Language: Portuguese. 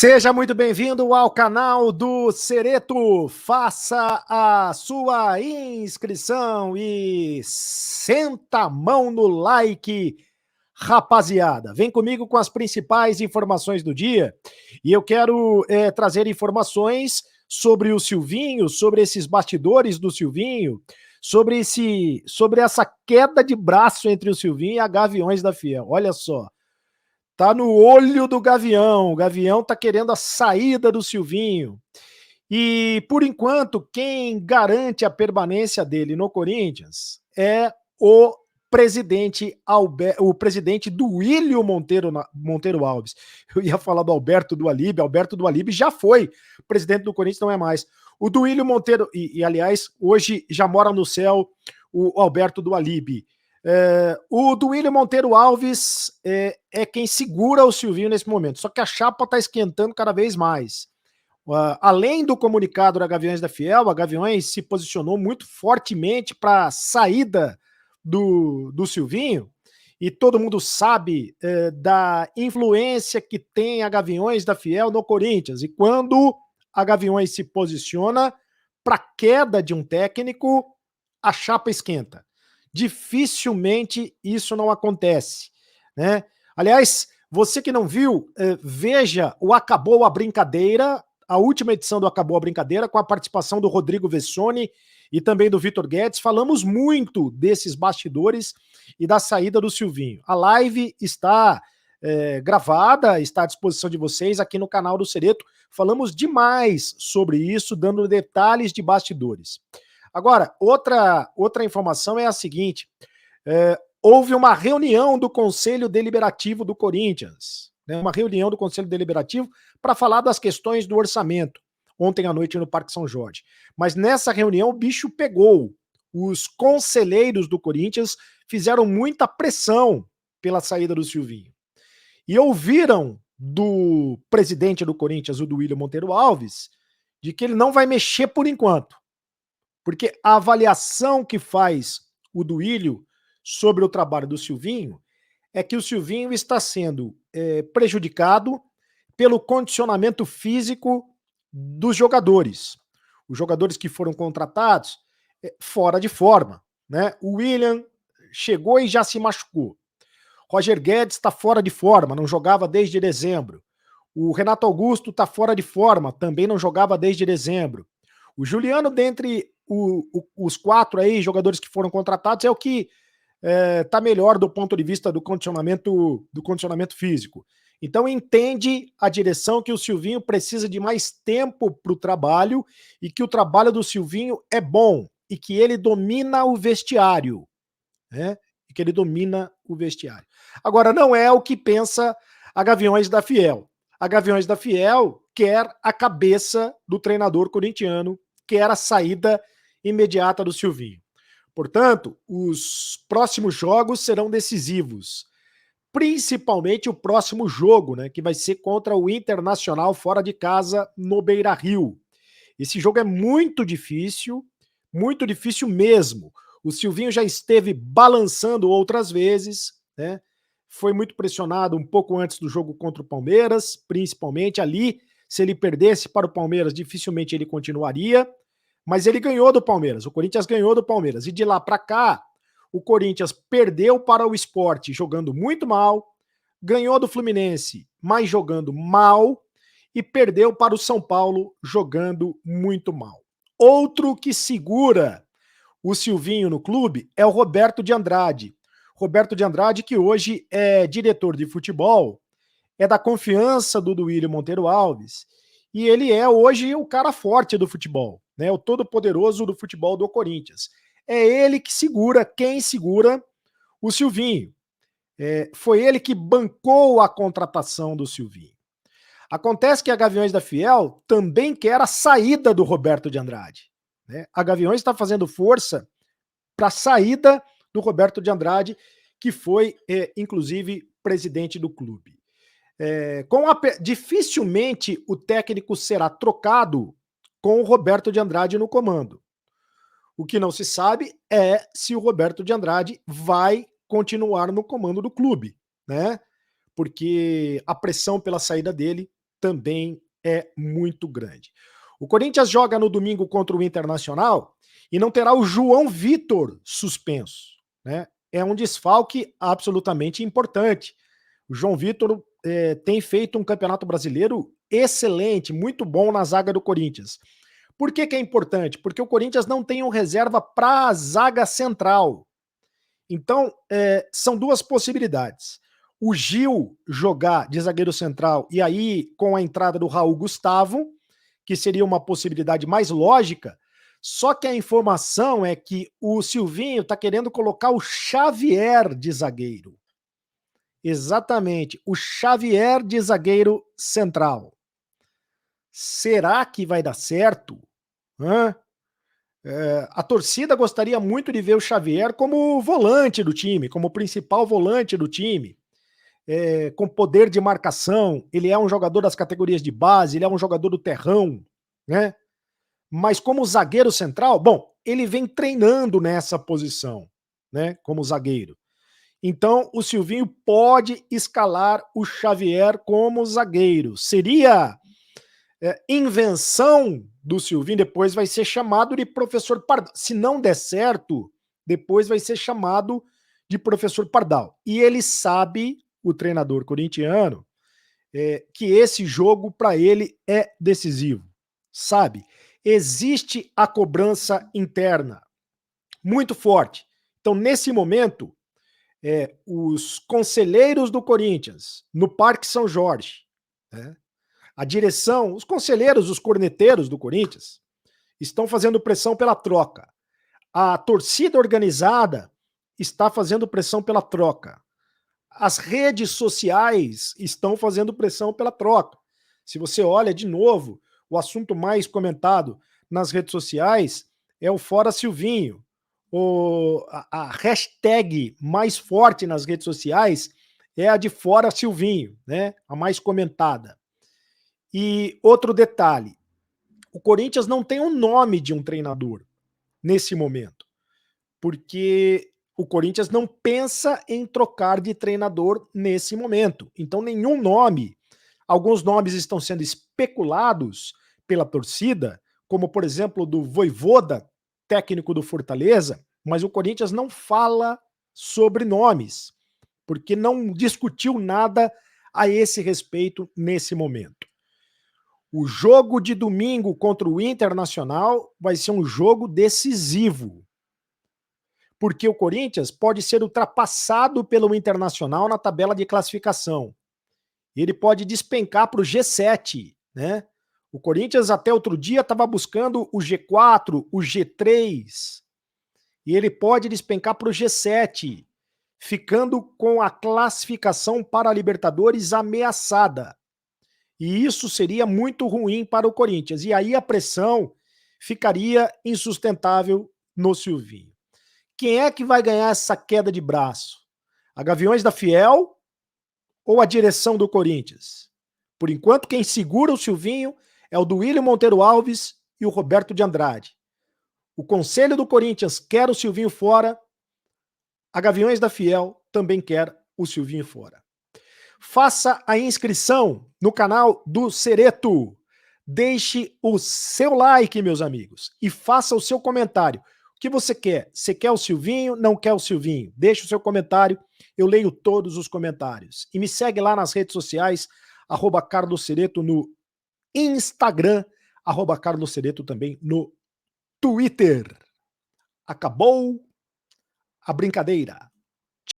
Seja muito bem-vindo ao canal do Cereto. Faça a sua inscrição e senta a mão no like, rapaziada. Vem comigo com as principais informações do dia. E eu quero trazer informações sobre o Silvinho, sobre esses bastidores do Silvinho, sobre essa queda de braço entre o Silvinho e a Gaviões da Fiel. Olha só. Tá no olho do Gavião. O Gavião tá querendo a saída do Silvinho. E, por enquanto, quem garante a permanência dele no Corinthians é o presidente do Duílio Monteiro Alves. Eu ia falar do Alberto Dualib. Alberto Dualib já foi presidente do Corinthians, não é mais. O Duílio Monteiro, aliás, hoje já mora no céu o Alberto Dualib. O Duílio Monteiro Alves é quem segura o Silvinho nesse momento, só que a chapa está esquentando cada vez mais. Além do comunicado da Gaviões da Fiel, a Gaviões se posicionou muito fortemente para a saída do Silvinho, e todo mundo sabe da influência que tem a Gaviões da Fiel no Corinthians, e quando a Gaviões se posiciona para a queda de um técnico, a chapa esquenta. Dificilmente isso não acontece, né? Aliás, você que não viu, veja o Acabou a Brincadeira, a última edição do Acabou a Brincadeira, com a participação do Rodrigo Vessone e também do Vitor Guedes. Falamos muito desses bastidores e da saída do Silvinho. A live está gravada, está à disposição de vocês aqui no canal do Cereto. Falamos demais sobre isso, dando detalhes de bastidores. Agora, outra informação é a seguinte: houve uma reunião do Conselho Deliberativo do Corinthians, né, uma reunião do Conselho Deliberativo para falar das questões do orçamento, ontem à noite no Parque São Jorge. Mas nessa reunião o bicho pegou. Os conselheiros do Corinthians fizeram muita pressão pela saída do Silvinho. E ouviram do presidente do Corinthians, o Duílio Monteiro Alves, de que ele não vai mexer por enquanto. Porque a avaliação que faz o Duílio sobre o trabalho do Silvinho é que o Silvinho está sendo prejudicado pelo condicionamento físico dos jogadores. Os jogadores que foram contratados fora de forma, né? O William chegou e já se machucou. Roger Guedes está fora de forma, não jogava desde dezembro. O Renato Augusto está fora de forma, também não jogava desde dezembro. O Juliano, dentre os quatro aí, jogadores que foram contratados, é o que está melhor do ponto de vista do condicionamento físico. Então entende a direção que o Silvinho precisa de mais tempo para o trabalho e que o trabalho do Silvinho é bom e que ele domina o vestiário, né? E que ele domina o vestiário. Agora, não é o que pensa a Gaviões da Fiel. A Gaviões da Fiel quer a cabeça do treinador corintiano, quer a saída imediata do Silvinho. Portanto, os próximos jogos serão decisivos. Principalmente o próximo jogo, né, que vai ser contra o Internacional fora de casa no Beira-Rio. Esse jogo é muito difícil mesmo. O Silvinho já esteve balançando outras vezes, né? Foi muito pressionado um pouco antes do jogo contra o Palmeiras, principalmente ali. Se ele perdesse para o Palmeiras, dificilmente ele continuaria. Mas ele ganhou do Palmeiras, o Corinthians ganhou do Palmeiras. E de lá para cá, o Corinthians perdeu para o Sport jogando muito mal, ganhou do Fluminense, mas jogando mal, e perdeu para o São Paulo jogando muito mal. Outro que segura o Silvinho no clube é o Roberto de Andrade. Roberto de Andrade, que hoje é diretor de futebol, é da confiança do Duílio Monteiro Alves, e ele é hoje o cara forte do futebol, né? O todo-poderoso do futebol do Corinthians. É ele que segura, quem segura o Silvinho. Foi ele que bancou a contratação do Silvinho. Acontece que a Gaviões da Fiel também quer a saída do Roberto de Andrade, né? A Gaviões está fazendo força para a saída do Roberto de Andrade, que foi, inclusive, presidente do clube. Dificilmente o técnico será trocado com o Roberto de Andrade no comando. O que não se sabe é se o Roberto de Andrade vai continuar no comando do clube, né? Porque a pressão pela saída dele também é muito grande. O Corinthians joga no domingo contra o Internacional e não terá o João Vitor suspenso, né? É um desfalque absolutamente importante. O João Vitor tem feito um campeonato brasileiro excelente, muito bom na zaga do Corinthians. Por que que é importante? Porque o Corinthians não tem um reserva para a zaga central. Então, são duas possibilidades. O Gil jogar de zagueiro central e aí com a entrada do Raul Gustavo, que seria uma possibilidade mais lógica, só que a informação é que o Silvinho está querendo colocar o Xavier de zagueiro. Exatamente, o Xavier de zagueiro central. Será que vai dar certo? Hã? A torcida gostaria muito de ver o Xavier como volante do time, como principal volante do time, com poder de marcação. Ele é um jogador das categorias de base, ele é um jogador do terrão, né? Mas como zagueiro central, bom, ele vem treinando nessa posição, né? Como zagueiro. Então, o Silvinho pode escalar o Xavier como zagueiro. Seria invenção do Silvinho, depois vai ser chamado de professor Pardal. Se não der certo, depois vai ser chamado de professor Pardal. E ele sabe, o treinador corintiano, que esse jogo para ele é decisivo. Sabe? Existe a cobrança interna muito forte. Então, nesse momento, os conselheiros do Corinthians, no Parque São Jorge, né, a direção, os conselheiros, os corneteiros do Corinthians, estão fazendo pressão pela troca. A torcida organizada está fazendo pressão pela troca. As redes sociais estão fazendo pressão pela troca. Se você olha de novo, o assunto mais comentado nas redes sociais é o Fora Silvinho. A hashtag mais forte nas redes sociais é a de Fora Silvinho, né? A mais comentada. E outro detalhe, o Corinthians não tem um nome de um treinador nesse momento, porque o Corinthians não pensa em trocar de treinador nesse momento. Então, nenhum nome, alguns nomes estão sendo especulados pela torcida, como por exemplo do Vojvoda, técnico do Fortaleza, mas o Corinthians não fala sobre nomes, porque não discutiu nada a esse respeito nesse momento. O jogo de domingo contra o Internacional vai ser um jogo decisivo, porque o Corinthians pode ser ultrapassado pelo Internacional na tabela de classificação. Ele pode despencar para o G7, né? O Corinthians até outro dia estava buscando o G4, o G3, e ele pode despencar para o G7, ficando com a classificação para a Libertadores ameaçada. E isso seria muito ruim para o Corinthians. E aí a pressão ficaria insustentável no Silvinho. Quem é que vai ganhar essa queda de braço? A Gaviões da Fiel ou a direção do Corinthians? Por enquanto, quem segura o Silvinho é o Duílio Monteiro Alves e o Roberto de Andrade. O conselho do Corinthians quer o Silvinho fora, a Gaviões da Fiel também quer o Silvinho fora. Faça a inscrição no canal do Cereto. Deixe o seu like, meus amigos, e faça o seu comentário. O que você quer? Você quer o Silvinho? Não quer o Silvinho? Deixe o seu comentário, eu leio todos os comentários. E me segue lá nas redes sociais, @CarlosCereto no Instagram, @CarlosCereto também no Twitter. Acabou a brincadeira.